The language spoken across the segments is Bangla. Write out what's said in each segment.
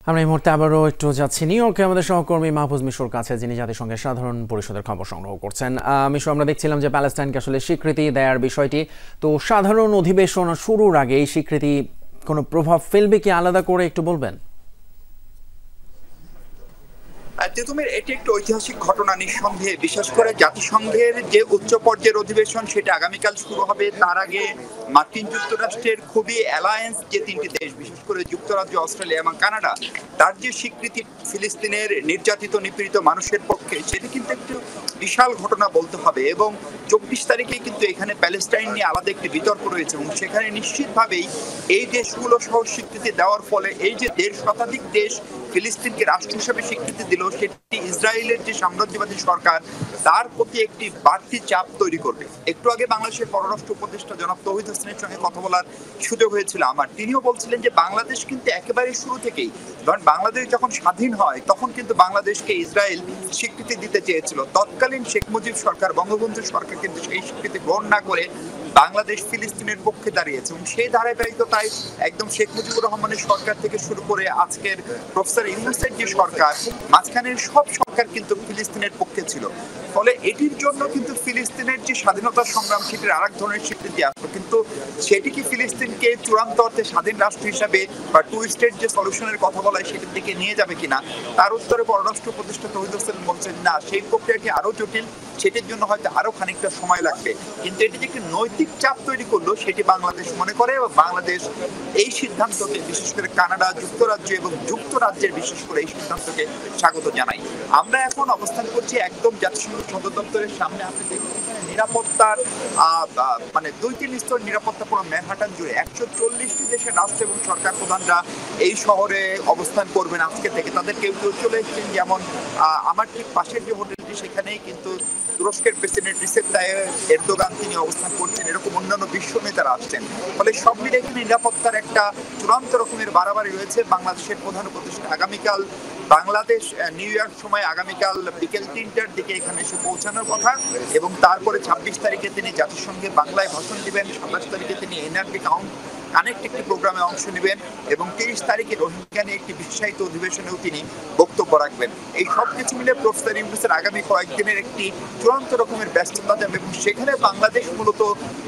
আমরা এই মুহূর্তে আবারও একটু যাচ্ছি নিউ ইয়র্কে আমাদের সহকর্মী মাহফুজ মিশুর কাছে, যিনি জাতিসংঘের সাধারণ পরিষদের খবর সংগ্রহ করছেন। মিশু, আমরা দেখছিলাম যে প্যালেস্টাইনকে আসলে স্বীকৃতি দেওয়ার বিষয়টি, তো সাধারণ অধিবেশন শুরুর আগে এই স্বীকৃতি কোনো প্রভাব ফেলবে কি, আলাদা করে একটু বলবেন? তেতুমের এটি একটি ঐতিহাসিক ঘটনা নিঃসন্দেহে। বিশেষ করে জাতিসংঘের যে উচ্চ পর্যায়ের অধিবেশন সেটা আগামীকাল শুরু হবে। তার আগে মার্কিন যুক্তরাষ্ট্রের খুবই অ্যালায়েন্স যে তিনটি দেশ, বিশেষ করে যুক্তরাজ্য, অস্ট্রেলিয়া এবং কানাডা, তার যে স্বীকৃতি ফিলিস্তিনের নির্যাতিত নিপীড়িত মানুষের পক্ষে, সেটি কিন্তু একটি বিশাল ঘটনা বলতে হবে। এবং 24 তারিখে কিন্তু এখানে প্যালেস্টাইন নিয়ে আলাদা একটি বিতর্ক রয়েছে এবং সেখানে নিশ্চিতভাবেই এই দেশগুলো সহ স্বীকৃতি দেওয়ার ফলে এই যে 1.5 শতাধিক দেশ ফিলিস্তিনকে রাষ্ট্র হিসেবে স্বীকৃতি দিল, সেটি ইসরায়েলের যে সাম্রাজ্যবাদী সরকার তার প্রতি একটি বাড়তি চাপ তৈরি করবে। একটু আগে বাংলাদেশের পররাষ্ট্র উপদেষ্টা জনাব তৌহিদ হোসেনের সঙ্গে কথা বলার সুযোগ হয়েছিল আমার। তিনিও বলছিলেন যে বাংলাদেশ কিন্তু একেবারে শুরু থেকেই, ধরেন বাংলাদেশ যখন স্বাধীন হয় তখন কিন্তু বাংলাদেশকে ইসরায়েল স্বীকৃতি দিতে চেয়েছিল। তৎকালীন শেখ মুজিব সরকার, বঙ্গবন্ধু সরকার কিন্তু সেই স্বীকৃতি গ্রহণ না করে বাংলাদেশ ফিলিস্তিনের পক্ষে দাঁড়িয়েছে এবং সেই ধারাবাহিকতায় একদম শেখ মুজিবুর রহমানের সরকার থেকে শুরু করে আজকের প্রফেসর ইউনূসের যে সরকার, মাঝখানের সব সরকার কিন্তু ফিলিস্তিনের পক্ষে ছিল। ফলে এটির জন্য কিন্তু ফিলিস্তিনের যে স্বাধীনতা সংগ্রাম সেটির আরেক ধরনের স্বীকৃতি আসলো, কিন্তু সেটি কি ফিলিস্তিনকে চূড়ান্ত অর্থে স্বাধীন রাষ্ট্র হিসাবে বা টু স্টেট যে সলিউশনের কথা বলা হয় সেটির দিকে নিয়ে যাবে কিনা, তার উত্তরে পররাষ্ট্র উপদেষ্টা তৌহিদ হোসেন বলছেন না, সেই প্রক্রিয়াটি আরো জটিল, সেটির জন্য হয়তো আরো খানিকটা সময় লাগবে। কিন্তু এটি যে একটি নৈতিক চাপ তৈরি করলো সেটি বাংলাদেশ মনে করে এবং বাংলাদেশ এই সিদ্ধান্তকে, বিশেষ করে কানাডা, যুক্তরাজ্য এবং যুক্তরাজ্যের বিশেষ করে এই সিদ্ধান্তকে স্বাগত জানাই। আমরা এখন অবস্থান করছি একদম জাতিসংঘ সদর দপ্তরের সামনে। আপনি দেখুন নিরাপত্তার মানে 2-3 স্তর নিরাপত্তা পুরো ম্যানহাটন জুড়ে। 140টি দেশের রাষ্ট্র এবং সরকার প্রধানরা এই শহরে অবস্থান করবেন আজকে থেকে। তাদের কেউ কেউ চলে এসেছেন, যেমন আমার ঠিক পাশের যে হোটেলটি সেখানেই কিন্তু তুরস্কের প্রেসিডেন্ট রিসেপ তাইয়েপ এরদোগান তিনি অবস্থান করছেন, এরকম অন্যান্য বিশ্ব নেতারা আসছেন। ফলে সব মিলে এখানে নিরাপত্তার একটা চূড়ান্ত রকমের বাড়াবাড়ি রয়েছে। বাংলাদেশের প্রধান উপদেষ্টা আগামীকাল বাংলাদেশ নিউ ইয়র্ক সময় আগামীকাল বিকেল 3টার দিকে এখানে এসে পৌঁছানোর কথা এবং তারপরে 26 তারিখে তিনি জাতিসংঘে বাংলায় ভাষণ দিবেন, 27 তারিখে তিনি এনআরডি কানেক্ট একটি প্রোগ্রামে অংশ নেবেন এবং 30 তারিখে রোহিঙ্গা নিয়ে একটি বিশেষায়িত অধিবেশনেও তিনি বক্তব্য রাখবেন। এই সব কিছু মিলে প্রফেসর ইউনূসের আগামী কয়েকদিনের একটি চূড়ান্ত রকমের ব্যস্ততা যাবে এবং সেখানে বাংলাদেশ মূলত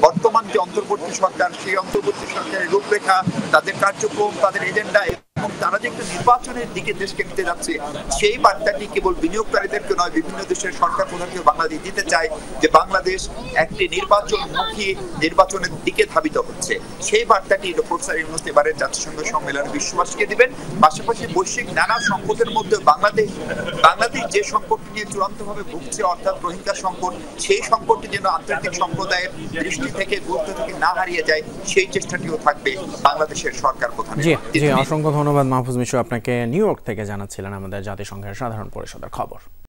বর্তমান যে অন্তর্বর্তী সরকার, সেই অন্তর্বর্তী সরকারের রূপরেখা, তাদের কার্যক্রম, তাদের এজেন্ডা এবং তারা যে একটা নির্বাচনের দিকে দেশকে নিতে যাচ্ছে, সেই বার্তাটি কেবল বিনিয়োগকারীদেরকে নয়, বিভিন্ন দেশের সরকার প্রধানকে বাংলাদেশ দিতে চায় যে বাংলাদেশ একটি নির্বাচনমুখী নির্বাচনের দিকে ধাবিত হচ্ছে। সেই বার্তাটি প্রফেসর ইউনূস এবারের জাতিসংঘ সম্মেলনে বিশ্ববাসীকে দিবেন। পাশাপাশি বৈশ্বিক নানা সংকটের মধ্যে বাংলাদেশ যে সংকটটি নিয়ে চূড়ান্তভাবে ভুগছে, অর্থাৎ রোহিঙ্গা সংকট, সেই সংকটটি যেন আন্তর্জাতিক সম্প্রদায়ের দৃষ্টি থেকে, গুরুত্ব থেকে না হারিয়ে যায়, সেই চেষ্টাটিও থাকবে বাংলাদেশের সরকার প্রধান। জি, অসংখ্য ধন্যবাদ মাহফুজ মিশু আপনাকে। নিউ ইয়র্ক থেকে জানাচ্ছিলেন আমাদের জাতিসংঘের সাধারণ পরিষদের খবর।